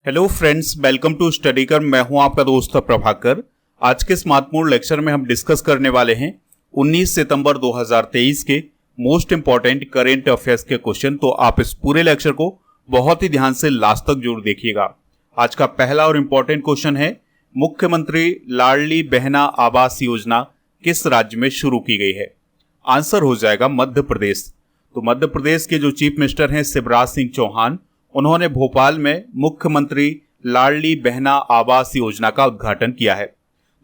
Hello friends, welcome to study कर। मैं हूं आपका दोस्त प्रभाकर। आज के इस महत्वपूर्ण लेक्चर में हम डिस्कस करने वाले हैं 19 सितंबर 2023 के मोस्ट इंपॉर्टेंट करेंट अफेयर्स के क्वेश्चन। तो आप इस पूरे लेक्चर को बहुत ही ध्यान से लास्ट तक जरूर देखिएगा। आज का पहला और इंपॉर्टेंट क्वेश्चन है, मुख्यमंत्री लाडली बहना आवास योजना किस राज्य में शुरू की गई है? आंसर हो जाएगा मध्य प्रदेश। तो मध्य प्रदेश के जो चीफ मिनिस्टर हैं शिवराज सिंह चौहान, उन्होंने भोपाल में मुख्यमंत्री लाडली बहना आवास योजना का उद्घाटन किया है।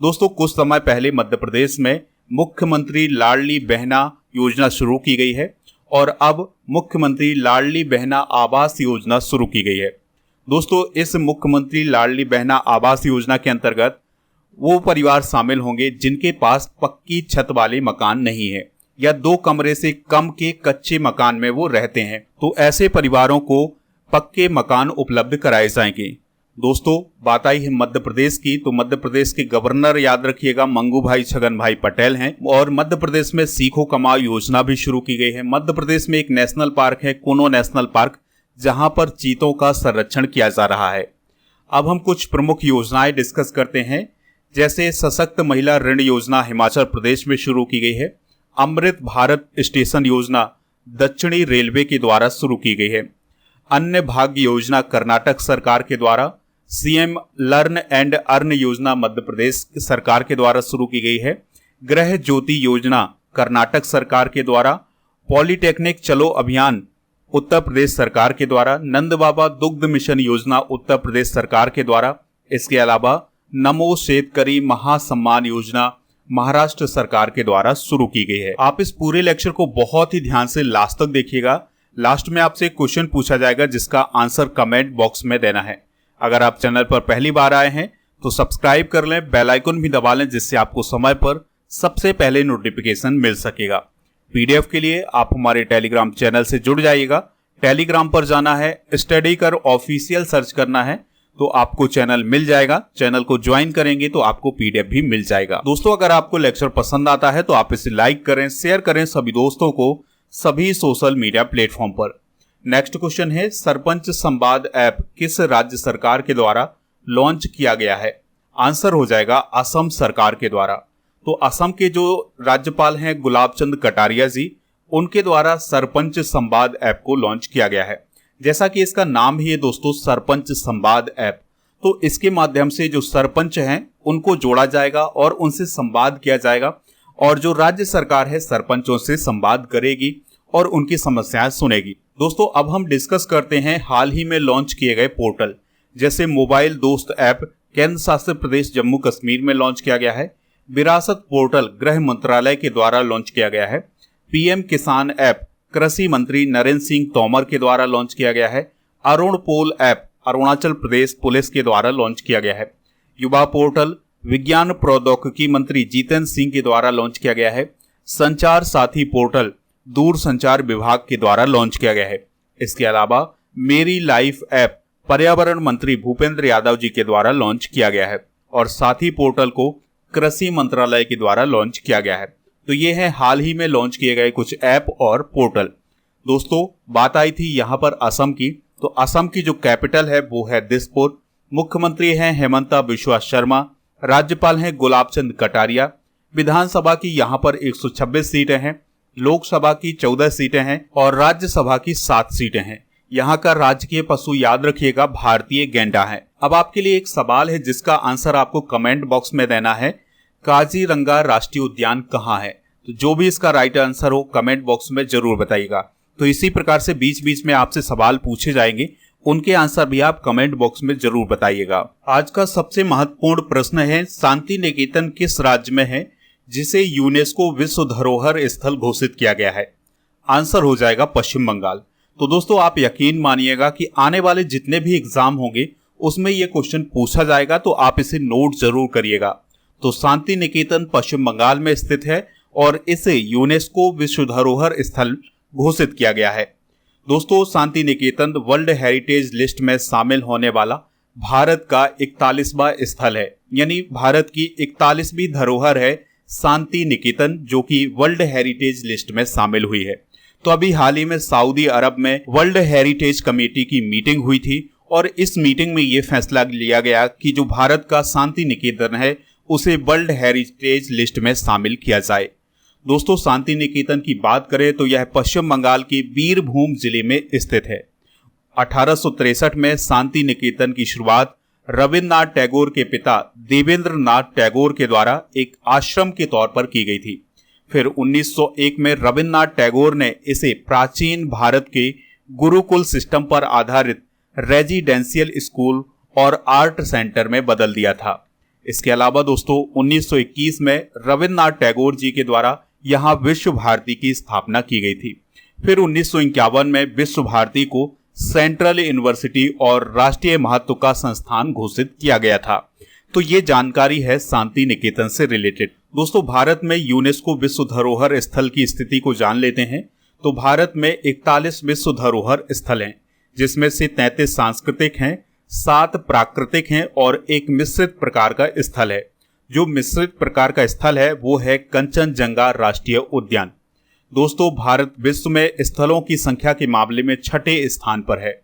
दोस्तों, कुछ समय पहले मध्य प्रदेश में मुख्यमंत्री लाडली बहना योजना शुरू की गई है और अब मुख्यमंत्री लाडली बहना आवास योजना शुरू की गई है। दोस्तों, इस मुख्यमंत्री लाडली बहना आवास योजना के अंतर्गत वो परिवार शामिल होंगे जिनके पास पक्की छत वाले मकान नहीं है या 2 कमरे से कम के कच्चे मकान में वो रहते हैं। तो ऐसे परिवारों को पक्के मकान उपलब्ध कराए जाएंगे। दोस्तों, बात आई है मध्य प्रदेश की, तो मध्य प्रदेश के गवर्नर याद रखिएगा मंगू भाई छगन भाई पटेल हैं और मध्य प्रदेश में सीखो कमाओ योजना भी शुरू की गई है। मध्य प्रदेश में एक नेशनल पार्क है, कुनो नेशनल पार्क, जहां पर चीतों का संरक्षण किया जा रहा है। अब हम कुछ प्रमुख योजनाएं डिस्कस करते हैं, जैसे सशक्त महिला ऋण योजना हिमाचल प्रदेश में शुरू की गई है। अमृत भारत स्टेशन योजना दक्षिणी रेलवे के द्वारा शुरू की गई है। अन्य भाग्य योजना कर्नाटक सरकार के द्वारा। सीएम लर्न एंड अर्न योजना मध्य प्रदेश सरकार के द्वारा शुरू की गई है। गृह ज्योति योजना कर्नाटक सरकार के द्वारा। पॉलिटेक्निक चलो अभियान उत्तर प्रदेश सरकार के द्वारा। नंद बाबा दुग्ध मिशन योजना उत्तर प्रदेश सरकार के द्वारा। इसके अलावा नमो शेतकरी महासम्मान योजना महाराष्ट्र सरकार के द्वारा शुरू की गई है। आप इस पूरे लेक्चर को बहुत ही ध्यान से लास्ट तक देखिएगा। लास्ट में आपसे एक क्वेश्चन पूछा जाएगा जिसका आंसर कमेंट बॉक्स में देना है। अगर आप चैनल पर पहली बार आए हैं तो सब्सक्राइब कर लें, बेल आइकन भी दबा लें, जिससे आपको समय पर सबसे पहले नोटिफिकेशन मिल सकेगा। पीडीएफ के लिए आप हमारे टेलीग्राम चैनल से जुड़ जाइएगा। टेलीग्राम पर जाना है, स्टडी कर ऑफिशियल सर्च करना है तो आपको चैनल मिल जाएगा। चैनल को ज्वाइन करेंगे तो आपको पीडीएफ भी मिल जाएगा। दोस्तों, अगर आपको लेक्चर पसंद आता है तो आप इसे लाइक करें, शेयर करें सभी दोस्तों को सभी सोशल मीडिया प्लेटफॉर्म पर। नेक्स्ट क्वेश्चन है, सरपंच संवाद ऐप किस राज्य सरकार के द्वारा लॉन्च किया गया है? आंसर हो जाएगा असम सरकार के द्वारा। तो असम के जो राज्यपाल हैं गुलाब चंद कटारिया जी, उनके द्वारा सरपंच संवाद ऐप को लॉन्च किया गया है। जैसा कि इसका नाम ही है दोस्तों, सरपंच संवाद ऐप, तो इसके माध्यम से जो सरपंच हैं उनको जोड़ा जाएगा और उनसे संवाद किया जाएगा और जो राज्य सरकार है सरपंचों से संवाद करेगी और उनकी समस्याएं सुनेगी। दोस्तों, अब हम डिस्कस करते हैं हाल ही में लॉन्च किए गए पोर्टल, जैसे मोबाइल दोस्त ऐप केंद्र शासित प्रदेश जम्मू कश्मीर में लॉन्च किया गया है। विरासत पोर्टल गृह मंत्रालय के द्वारा लॉन्च किया गया है। पीएम किसान ऐप कृषि मंत्री नरेंद्र सिंह तोमर के द्वारा लॉन्च किया गया है। अरुण पोल ऐप अरुणाचल प्रदेश पुलिस के द्वारा लॉन्च किया गया है। युवा पोर्टल विज्ञान प्रौद्योगिकी मंत्री जितेंद्र सिंह के द्वारा लॉन्च किया गया है। संचार साथी पोर्टल दूर संचार विभाग के द्वारा लॉन्च किया गया है। इसके अलावा मेरी लाइफ ऐप पर्यावरण मंत्री भूपेंद्र यादव जी के द्वारा लॉन्च किया गया है और साथी पोर्टल को कृषि मंत्रालय के द्वारा लॉन्च किया गया है। तो ये है हाल ही में लॉन्च किए गए कुछ ऐप और पोर्टल। दोस्तों, बात आई थी यहाँ पर असम की, तो असम की जो कैपिटल है वो है दिसपुर। मुख्यमंत्री हैं हेमंता बिश्वा शर्मा। राज्यपाल हैं गुलाब चंद कटारिया। विधानसभा की यहाँ पर 126 सीटें हैं, लोकसभा की 14 सीटें हैं और राज्यसभा की 7 सीटें हैं। यहाँ का राजकीय पशु याद रखिएगा भारतीय गैंडा है। अब आपके लिए एक सवाल है जिसका आंसर आपको कमेंट बॉक्स में देना है, काजीरंगा राष्ट्रीय उद्यान कहाँ है? तो जो भी इसका राइट आंसर हो कमेंट बॉक्स में जरूर बताइएगा। तो इसी प्रकार से बीच बीच में आपसे सवाल पूछे जाएंगे, उनके आंसर भी आप कमेंट बॉक्स में जरूर बताइएगा। आज का सबसे महत्वपूर्ण प्रश्न है, शांति निकेतन किस राज्य में है जिसे यूनेस्को विश्व धरोहर स्थल घोषित किया गया है? आंसर हो जाएगा पश्चिम बंगाल। तो दोस्तों, आप यकीन मानिएगा कि आने वाले जितने भी एग्जाम होंगे उसमें ये क्वेश्चन पूछा जाएगा, तो आप इसे नोट जरूर करिएगा। तो शांति निकेतन पश्चिम बंगाल में स्थित है और इसे यूनेस्को विश्व धरोहर स्थल घोषित किया गया है। दोस्तों, Shanti Niketan world heritage list में शामिल होने वाला भारत का 41वां स्थल है, यानी भारत की 41वीं धरोहर है शांति निकेतन, जो कि वर्ल्ड हेरिटेज लिस्ट में शामिल हुई है। तो अभी हाल ही में सऊदी अरब में वर्ल्ड हेरिटेज कमेटी की मीटिंग हुई थी और इस मीटिंग में ये फैसला लिया गया कि जो भारत का शांति निकेतन है उसे वर्ल्ड हेरिटेज लिस्ट में शामिल किया जाए। दोस्तों, शांति निकेतन की बात करें तो यह पश्चिम बंगाल के बीरभूम जिले में स्थित है। 1863 में शांति निकेतन की शुरुआत रविन्द्रनाथ टैगोर के पिता देवेंद्र नाथ टैगोर के द्वारा एक आश्रम के तौर पर की गई थी। फिर 1901 में रविन्द्रनाथ टैगोर ने इसे प्राचीन भारत के गुरुकुल सिस्टम पर आधारित रेजिडेंशियल स्कूल और आर्ट सेंटर में बदल दिया था। इसके अलावा दोस्तों 1921 में रविन्द्रनाथ टैगोर जी के द्वारा यहाँ विश्व भारती की स्थापना की गई थी। फिर 1951 में विश्व भारती को सेंट्रल यूनिवर्सिटी और राष्ट्रीय महत्व का संस्थान घोषित किया गया था। तो ये जानकारी है शांति निकेतन से रिलेटेड। दोस्तों, भारत में यूनेस्को विश्व धरोहर स्थल की स्थिति को जान लेते हैं। तो भारत में 41 विश्व धरोहर स्थल हैं, जिसमें से 33 सांस्कृतिक हैं, 7 प्राकृतिक हैं और एक मिश्रित प्रकार का स्थल है। जो मिश्रित प्रकार का स्थल है वो है कंचनजंगा राष्ट्रीय उद्यान। दोस्तों, भारत विश्व में स्थलों की संख्या के मामले में 6ठे स्थान पर है।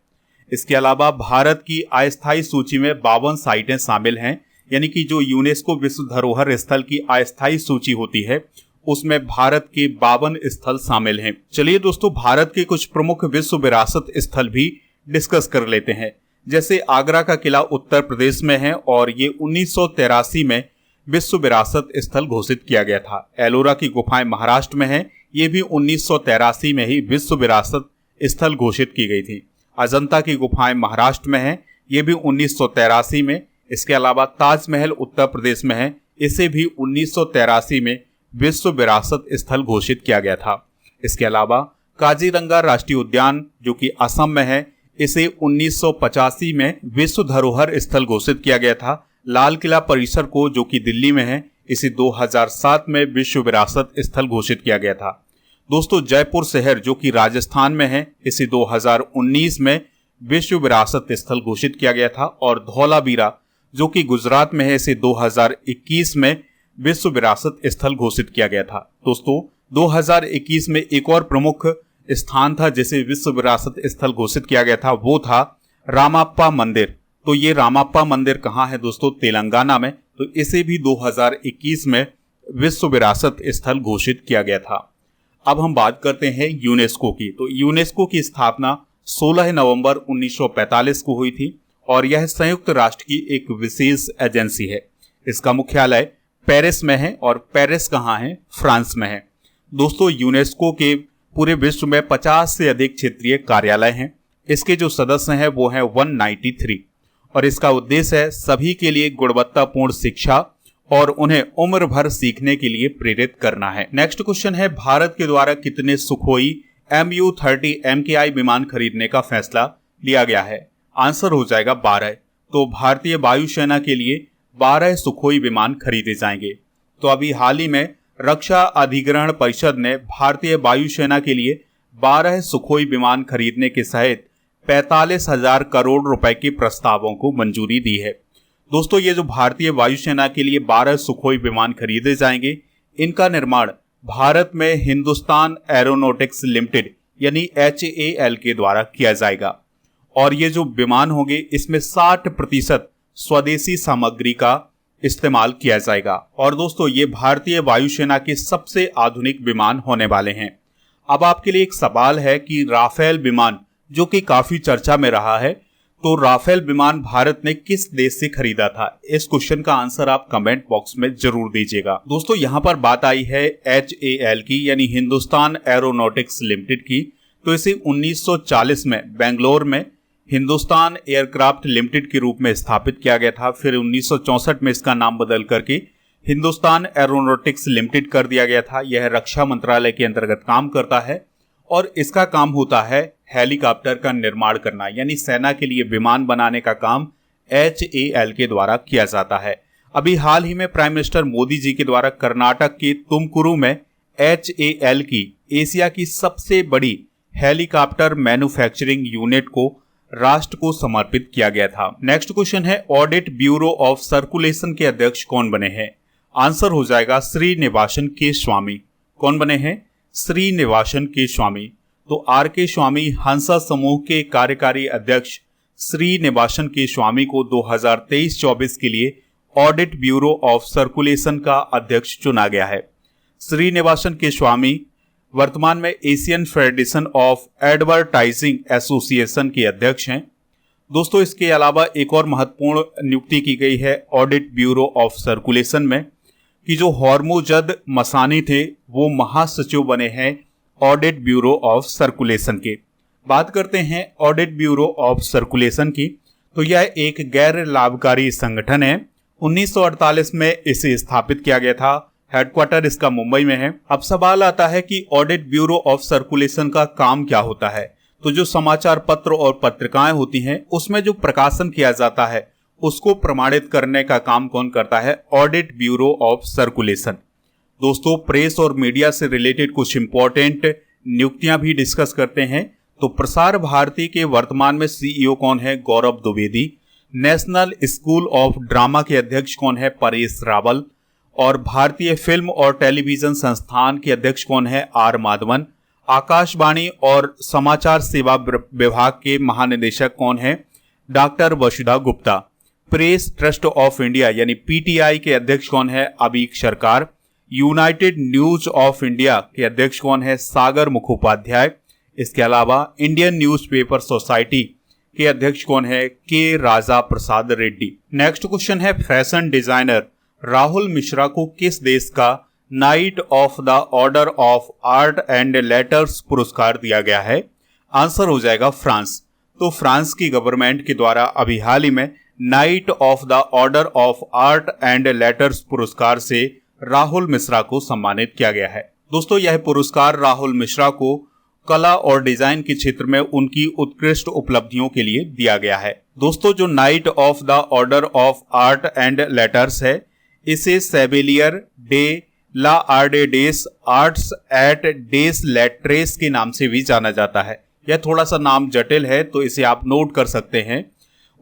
इसके अलावा भारत की अस्थायी सूची में 52 साइटें शामिल हैं, यानी कि जो यूनेस्को विश्व धरोहर स्थल की अस्थायी सूची होती है उसमें भारत के 52 स्थल शामिल हैं। चलिए दोस्तों, भारत के कुछ प्रमुख विश्व विरासत स्थल भी डिस्कस कर लेते हैं। जैसे आगरा का किला उत्तर प्रदेश में है और ये 1983 में विश्व विरासत स्थल घोषित किया गया था। एलोरा की गुफाएं महाराष्ट्र में है, ये भी 1983 में ही विश्व विरासत स्थल घोषित की गई थी। अजंता की गुफाएं महाराष्ट्र में है, ये भी 1983 में। इसके अलावा ताजमहल उत्तर प्रदेश में है, इसे भी 1983 में विश्व विरासत स्थल घोषित किया गया था। इसके अलावा काजीरंगा राष्ट्रीय उद्यान जो कि असम में है, इसे 1985 में विश्व धरोहर स्थल घोषित किया गया था। लाल किला परिसर को जो कि दिल्ली में है, इसे 2007 में विश्व विरासत स्थल घोषित किया गया था। दोस्तों, जयपुर शहर जो कि राजस्थान में है, इसे 2019 में विश्व विरासत स्थल घोषित किया गया था। और धौलावीरा जो कि गुजरात में है, इसे 2021 में विश्व विरासत स्थल घोषित किया गया था। दोस्तों, 2021 में एक और प्रमुख स्थान था जिसे विश्व विरासत स्थल घोषित किया गया था, वो था रामाप्पा मंदिर। तो ये रामाप्पा मंदिर कहाँ है दोस्तों? तेलंगाना में। तो इसे भी 2021 में विश्व विरासत स्थल घोषित किया गया था। अब हम बात करते हैं यूनेस्को की। तो यूनेस्को की स्थापना 16 नवंबर 1945 को हुई थी और यह संयुक्त राष्ट्र की एक विशेष एजेंसी है। इसका मुख्यालय पेरिस में है और पेरिस कहाँ है? फ्रांस में है। दोस्तों, यूनेस्को के पूरे विश्व में 50 से अधिक क्षेत्रीय कार्यालय हैं। इसके जो सदस्य हैं वो हैं 193 और इसका उद्देश्य है सभी के लिए गुणवत्तापूर्ण शिक्षा और उन्हें उम्र भर सीखने के लिए प्रेरित करना है। नेक्स्ट क्वेश्चन है, भारत के द्वारा कितने सुखोई MU-30 MKI विमान खरीदने का फैसला लिया गया है? आंसर हो जाएगा 12। तो भारतीय वायुसेना के लिए 12 सुखोई विमान खरीदे जाएंगे। तो अभी हाल ही में रक्षा अधिग्रहण परिषद ने भारतीय वायुसेना के लिए 12 सुखोई विमान खरीदने के सहित 45,000 करोड़ रुपए के प्रस्तावों को मंजूरी दी है। दोस्तों, ये जो भारतीय वायुसेना के लिए 12 सुखोई विमान खरीदे जाएंगे, इनका निर्माण भारत में हिंदुस्तान एरोनॉटिक्स लिमिटेड यानी HAL के द्वारा किया जाएगा और ये जो विमान होंगे इसमें 60% स्वदेशी सामग्री का इस्तेमाल किया जाएगा। और दोस्तों, ये भारतीय वायुसेना के सबसे आधुनिक विमान होने वाले हैं। अब आपके लिए एक सवाल है कि राफेल विमान जो कि काफी चर्चा में रहा है, तो राफेल विमान भारत ने किस देश से खरीदा था? इस क्वेश्चन का आंसर आप कमेंट बॉक्स में जरूर दीजिएगा। दोस्तों, यहाँ पर बात आई है HAL की यानी हिंदुस्तान एरोनॉटिक्स लिमिटेड की। तो इसे 1940 में बेंगलोर में हिंदुस्तान एयरक्राफ्ट लिमिटेड के रूप में स्थापित किया गया था। फिर 1964 में इसका नाम बदल करके हिंदुस्तान एरोनॉटिक्स लिमिटेड कर दिया गया था। यह रक्षा मंत्रालय के अंतर्गत काम करता है और इसका काम होता है हेलीकॉप्टर का निर्माण करना, यानी सेना के लिए विमान बनाने का काम HAL के द्वारा किया जाता है। अभी हाल ही में प्राइम मिनिस्टर मोदी जी के द्वारा कर्नाटक के तुमकुरु में HAL की एशिया की सबसे बड़ी हेलीकॉप्टर मैन्युफैक्चरिंग यूनिट को राष्ट्र को समर्पित किया गया था। नेक्स्ट क्वेश्चन है, ऑडिट ब्यूरो ऑफ सर्कुलेशन के अध्यक्ष कौन बने हैं? आंसर हो जाएगा श्रीनिवासन के स्वामी। कौन बने हैं? श्रीनिवासन के स्वामी। तो RK स्वामी हंसा समूह के कार्यकारी अध्यक्ष श्रीनिवासन के स्वामी को 2023-24 के लिए ऑडिट ब्यूरो ऑफ सर्कुलेशन का अध्यक्ष चुना गया है। श्रीनिवासन के स्वामी वर्तमान में Asian federation of advertising association के अध्यक्ष हैं। दोस्तों, इसके अलावा एक और महत्वपूर्ण नियुक्ति की गई है ऑडिट ब्यूरो ऑफ सर्कुलेशन में कि जो हॉर्मुजद मसानी थे वो महासचिव बने हैं ऑडिट ब्यूरो ऑफ सर्कुलेशन के। बात करते हैं ऑडिट ब्यूरो ऑफ सर्कुलेशन की, तो यह एक गैर लाभकारी संगठन है। 1948 में इसे स्थापित किया गया था। हेडक्वार्टर इसका मुंबई में है। अब सवाल आता है कि ऑडिट ब्यूरो ऑफ सर्कुलेशन का काम क्या होता है। तो जो समाचार पत्र और पत्रिकाएं होती हैं उसमें जो प्रकाशन किया जाता है उसको प्रमाणित करने का काम कौन करता है? Audit bureau of circulation. दोस्तों, प्रेस और मीडिया से रिलेटेड कुछ इंपॉर्टेंट नियुक्तियां भी डिस्कस करते हैं। तो प्रसार भारती के वर्तमान में सीईओ कौन है? Gaurav Dwivedi. National School of Drama के अध्यक्ष कौन है? परेश रावल। और भारतीय फिल्म और टेलीविजन संस्थान के अध्यक्ष कौन है? आर माधवन। आकाशवाणी और समाचार सेवा विभाग के महानिदेशक कौन है? Doctor Vasudha Gupta. Press trust of India यानी पीटीआई के अध्यक्ष कौन है? अबीक सरकार। यूनाइटेड न्यूज ऑफ इंडिया के अध्यक्ष कौन है? सागर मुखोपाध्याय। इसके अलावा इंडियन न्यूज़पेपर सोसाइटी के अध्यक्ष कौन है? के राजा प्रसाद रेड्डी। नेक्स्ट क्वेश्चन है, फैशन डिजाइनर राहुल मिश्रा को किस देश का night of the order of Art and letters पुरस्कार दिया गया है? आंसर हो जाएगा फ्रांस। तो फ्रांस की गवर्नमेंट के द्वारा अभी हाल ही में night of the order of Art and letters पुरस्कार से राहुल मिश्रा को सम्मानित किया गया है। दोस्तों, यह पुरस्कार राहुल मिश्रा को कला और डिजाइन के क्षेत्र में उनकी उत्कृष्ट उपलब्धियों के लिए दिया गया है। दोस्तों, जो Knight of the order of Art and Letters है इसे सेवेलियर डे ला आर्डे डेस आर्ट्स एट डेस लेट्रेस के नाम से भी जाना जाता है। यह थोड़ा सा नाम जटिल है तो इसे आप नोट कर सकते हैं।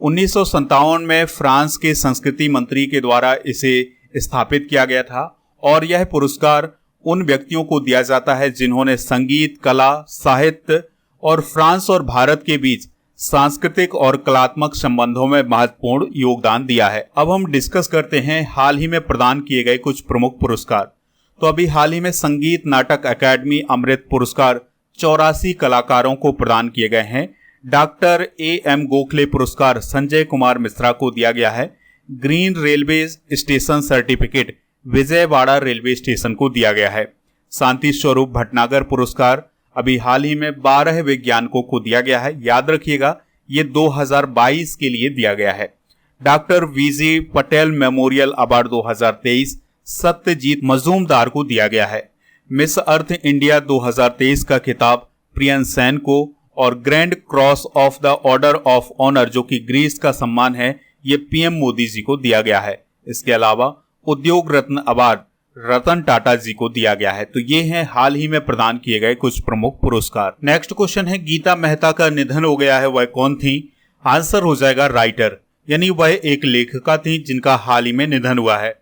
1957 में फ्रांस के संस्कृति मंत्री के द्वारा इसे स्थापित किया गया था और यह पुरस्कार उन व्यक्तियों को दिया जाता है जिन्होंने संगीत, कला, साहित्य और फ्रांस और भारत के बीच सांस्कृतिक और कलात्मक संबंधों में महत्वपूर्ण योगदान दिया है। अब हम डिस्कस करते हैं हाल ही में प्रदान किए गए कुछ प्रमुख पुरस्कार। तो अभी हाल ही में संगीत नाटक अकादमी अमृत पुरस्कार 84 कलाकारों को प्रदान किए गए हैं। डॉक्टर AM गोखले पुरस्कार संजय कुमार मिश्रा को दिया गया है। Green railway station certificate Vijayawada railway station को दिया गया है। शांति स्वरूप भटनागर पुरस्कार अभी हाल ही में 12 वैज्ञानिकों को दिया गया है। याद रखिएगा ये 2022 के लिए दिया गया है। Doctor VG Patel memorial award 2023 Satyajit Majumdar को दिया गया है। मिस अर्थ इंडिया 2023 का खिताब प्रियन सेन को और grand cross of the order of honour जो कि ग्रीस का सम्मान है ये PM मोदी जी को दिया गया है। इसके अलावा उद्योग रत्न अवार्ड रतन टाटा जी को दिया गया है। तो ये हैं हाल ही में प्रदान किए गए कुछ प्रमुख पुरस्कार। नेक्स्ट क्वेश्चन है, गीता मेहता का निधन हो गया है, वह कौन थी? आंसर हो जाएगा राइटर, यानी वह एक लेखिका थी जिनका हाल ही में निधन हुआ है।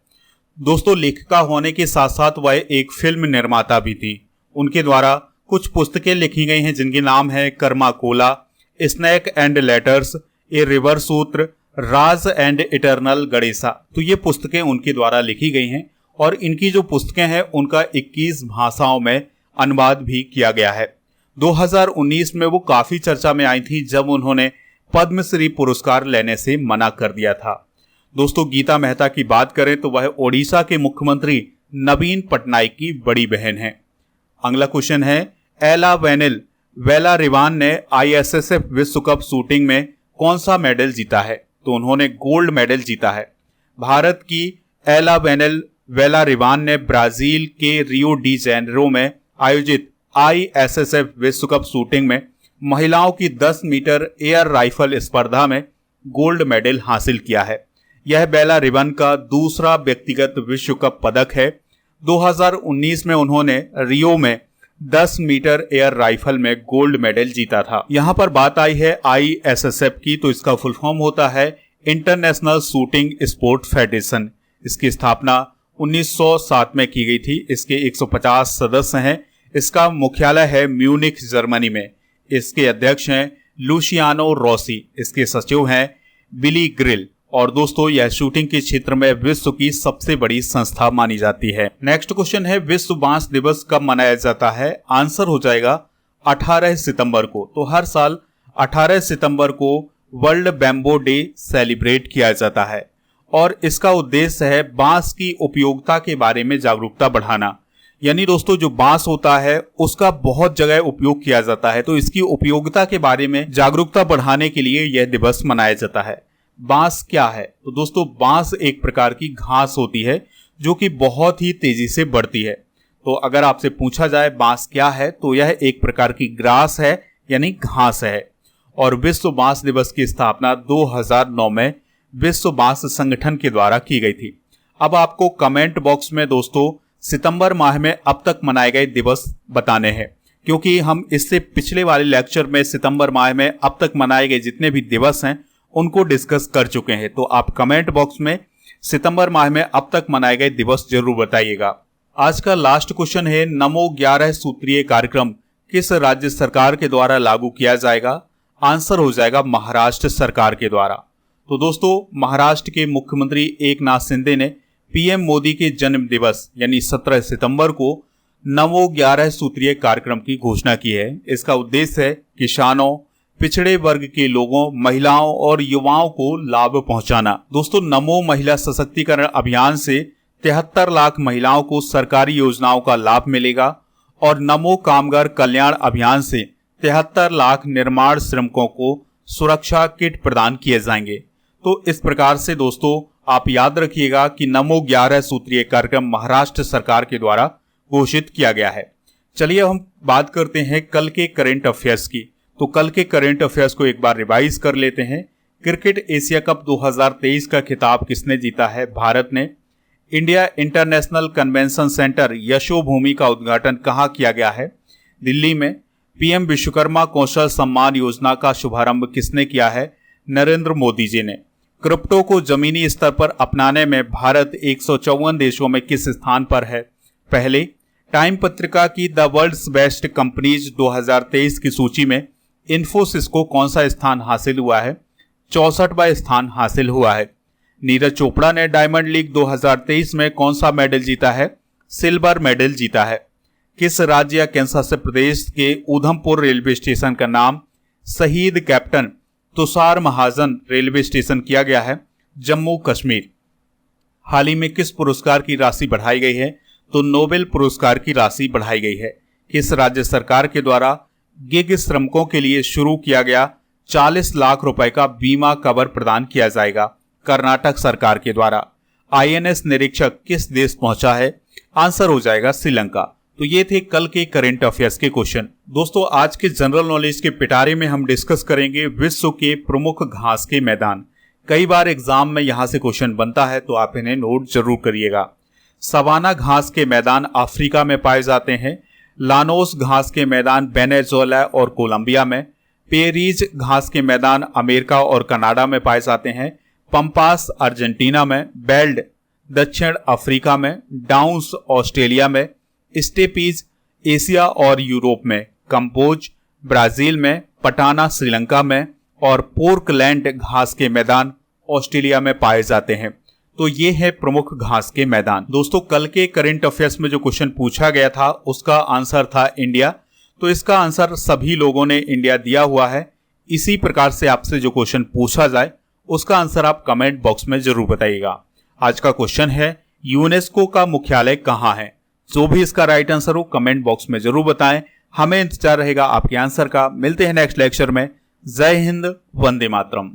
दोस्तों, लेखिका होने के साथ साथ वह एक फिल्म निर्माता भी थी। उनके द्वारा कुछ पुस्तकें लिखी गई हैं जिनके नाम है Karma Cola, snake and ladders, a river Sutra, Raj and eternal Ganesha. तो ये पुस्तकें उनके द्वारा लिखी गई हैं और इनकी जो पुस्तकें हैं उनका 21 भाषाओं में अनुवाद भी किया गया है। 2019 में वो काफी चर्चा में आई थी जब उन्होंने पद्मश्री पुरस्कार लेने से मना कर दिया था। दोस्तों, गीता मेहता की बात करें तो वह ओडिशा के मुख्यमंत्री नवीन पटनायक की बड़ी बहन है। अगला क्वेश्चन है, एला वेलारिवान ने ISSF विश्व कप शूटिंग में कौन सा मेडल जीता है? तो उन्होंने गोल्ड मेडल जीता है। भारत की एला वेलारिवान ने ब्राजील के रियो डी जेनेरो में आयोजित ISSF विश्व कप शूटिंग में महिलाओं की 10 मीटर एयर राइफल स्पर्धा में गोल्ड मेडल हासिल किया है। यह बेलारिवान का दूसरा व्यक्तिगत विश्व कप पदक है। 2019 में उन्होंने रियो में 10 मीटर एयर राइफल में गोल्ड मेडल जीता था। यहाँ पर बात आई है ISSF की, तो इसका फुल फॉर्म होता है इंटरनेशनल शूटिंग स्पोर्ट फेडरेशन। इसकी स्थापना 1907 में की गई थी। इसके 150 सदस्य हैं। इसका मुख्यालय है म्यूनिख, जर्मनी में। इसके अध्यक्ष हैं लुसियानो रोसी, इसके सचिव हैं बिली ग्रिल। और दोस्तों यह शूटिंग के क्षेत्र में विश्व की सबसे बड़ी संस्था मानी जाती है। नेक्स्ट क्वेश्चन है, विश्व बांस दिवस कब मनाया जाता है? आंसर हो जाएगा 18 सितंबर को। तो हर साल 18 सितंबर को वर्ल्ड बैम्बो डे सेलिब्रेट किया जाता है और इसका उद्देश्य है बांस की उपयोगिता के बारे में जागरूकता बढ़ाना। यानी दोस्तों जो बांस होता है उसका बहुत जगह उपयोग किया जाता है, तो इसकी उपयोगिता के बारे में जागरूकता बढ़ाने के लिए यह दिवस मनाया जाता है। बांस क्या है? तो दोस्तों बांस एक प्रकार की घास होती है जो कि बहुत ही तेजी से बढ़ती है। तो अगर आपसे पूछा जाए बांस क्या है, तो यह एक प्रकार की ग्रास है यानी घास है। और विश्व बांस दिवस की स्थापना 2009 में विश्व बांस संगठन के द्वारा की गई थी। अब आपको कमेंट बॉक्स में दोस्तों सितंबर माह में अब तक मनाए गए दिवस बताने हैं, क्योंकि हम इससे पिछले वाले लेक्चर में सितंबर माह में अब तक मनाए गए जितने भी दिवस हैं उनको डिस्कस कर चुके हैं। तो आप कमेंट बॉक्स में सितंबर माह में अब तक मनाए गए दिवस जरूर बताइएगा। आज का लास्ट क्वेश्चन है, नमो 11 सूत्रीय कार्यक्रम किस राज्य सरकार के द्वारा लागू किया जाएगा? आंसर हो जाएगा महाराष्ट्र सरकार के द्वारा। तो दोस्तों महाराष्ट्र के मुख्यमंत्री एकनाथ शिंदे ने पीएम मोदी के जन्म दिवस यानी 17 सितंबर को नमो 11 सूत्रीय कार्यक्रम की घोषणा की है। इसका उद्देश्य है किसानों, पिछड़े वर्ग के लोगों, महिलाओं और युवाओं को लाभ पहुंचाना। दोस्तों नमो महिला सशक्तिकरण अभियान से 73 लाख महिलाओं को सरकारी योजनाओं का लाभ मिलेगा और नमो कामगार कल्याण अभियान से 73 लाख निर्माण श्रमिकों को सुरक्षा किट प्रदान किए जाएंगे। तो इस प्रकार से दोस्तों आप याद रखिएगा कि नमो 11 सूत्रीय कार्यक्रम महाराष्ट्र सरकार के द्वारा घोषित किया गया है। चलिए हम बात करते हैं कल के करंट अफेयर्स की। तो कल के करंट अफेयर्स को एक बार रिवाइज कर लेते हैं। क्रिकेट एशिया कप 2023 का खिताब किसने जीता है? भारत ने। India international convention centre Yashobhoomi का उद्घाटन कहाँ किया गया है? दिल्ली में। पीएम विश्वकर्मा कौशल सम्मान योजना का शुभारंभ किसने किया है? नरेंद्र मोदी जी ने। क्रिप्टो को जमीनी स्तर पर अपनाने में भारत 154 देशों में किस स्थान पर है? पहले। टाइम पत्रिका की द वर्ल्ड्स बेस्ट कंपनीज 2023 की सूची में इन्फोसिस को कौन सा स्थान हासिल हुआ है? 64वां स्थान हासिल हुआ है। नीरज चोपड़ा ने डायमंड लीग 2023 में कौन सा मेडल जीता है? सिल्वर मेडल जीता है। किस राज्य या केंद्रशासित प्रदेश के उधमपुर रेलवे स्टेशन का नाम शहीद कैप्टन तुषार महाजन रेलवे स्टेशन किया गया है? जम्मू कश्मीर। हाल ही में किस पुरस्कार की राशि बढ़ाई गई है? तो नोबेल पुरस्कार की राशि बढ़ाई गई है। किस राज्य सरकार के द्वारा गिग श्रमिकों के लिए शुरू किया गया 40 लाख रुपए का बीमा कवर प्रदान किया जाएगा? कर्नाटक सरकार के द्वारा। आईएनएस निरीक्षक किस देश पहुंचा है? आंसर हो जाएगा श्रीलंका। तो ये थे कल के करंट अफेयर्स के क्वेश्चन। दोस्तों आज के जनरल नॉलेज के पिटारे में हम डिस्कस करेंगे विश्व के प्रमुख घास के मैदान। कई बार एग्जाम में यहां से क्वेश्चन बनता है, तो आप इन्हें नोट जरूर करिएगा। सवाना घास के मैदान अफ्रीका में पाए जाते हैं। लानोस घास के मैदान वेनेजुएला और कोलंबिया में। पेरीज घास के मैदान अमेरिका और कनाडा में पाए जाते हैं। पंपास अर्जेंटीना में। बेल्ड दक्षिण अफ्रीका में। डाउन्स ऑस्ट्रेलिया में। स्टेपीज एशिया और यूरोप में। कंपोज ब्राजील में। पटाना श्रीलंका में और पोर्कलैंड घास के मैदान ऑस्ट्रेलिया में पाए जाते हैं। तो ये है प्रमुख घास के मैदान। दोस्तों कल के करंट अफेयर्स में जो क्वेश्चन पूछा गया था उसका आंसर था इंडिया। तो इसका आंसर सभी लोगों ने इंडिया दिया हुआ है। इसी प्रकार से आपसे जो क्वेश्चन पूछा जाए उसका आंसर आप कमेंट बॉक्स में जरूर बताइएगा। आज का क्वेश्चन है यूनेस्को का मुख्यालय कहाँ है? जो भी इसका राइट आंसर हो कमेंट बॉक्स में जरूर बताएं। हमें इंतजार रहेगा आपके आंसर का। मिलते हैं नेक्स्ट लेक्चर में। जय हिंद, वंदे मातरम।